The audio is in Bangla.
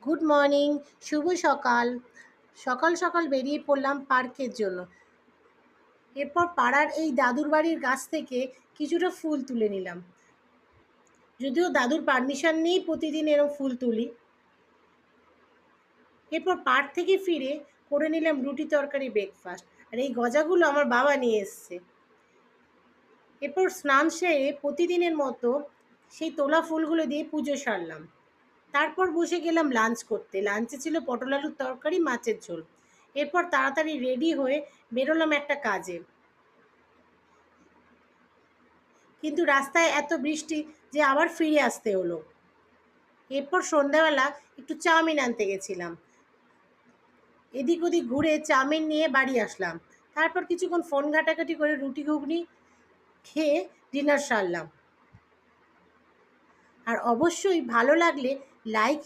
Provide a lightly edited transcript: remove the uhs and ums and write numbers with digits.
গুড মর্নিং, শুভ সকাল। সকাল সকাল বেরিয়ে পড়লাম পার্কের জন্য। এরপর পাড়ার এই দাদুর বাড়ির গাছ থেকে কিছুটা ফুল তুলে নিলাম। যদিও দাদুর পারমিশন নেই প্রতিদিন এরকম ফুল তুলি। এরপর পার্ক থেকে ফিরে করে নিলাম রুটি তরকারি ব্রেকফাস্ট। আর এই গজাগুলো আমার বাবা নিয়ে এসছে। এরপর স্নান সেরে প্রতিদিনের মতো সেই তোলা ফুলগুলো দিয়ে পুজো সারলাম। তারপর বসে গেলাম লাঞ্চ করতে। লাঞ্চে ছিল পটল আলুর তরকারি, মাছের ঝোল। এরপর তাড়াতাড়ি রেডি হয়ে বেরোলাম একটা কাজে। কিন্তু রাস্তায় এত বৃষ্টি যে আবার ফিরে আসতে হলো। এরপর সন্ধ্যাবেলা একটু চাউমিন আনতে গেছিলাম। এদিক ওদিক ঘুরে চাউমিন নিয়ে বাড়ি আসলাম। তারপর কিছুক্ষণ ফোন ঘাটাঘাটি করে রুটি ঘুগনি খেয়ে ডিনার সারলাম। আর অবশ্যই ভালো লাগলে লাইক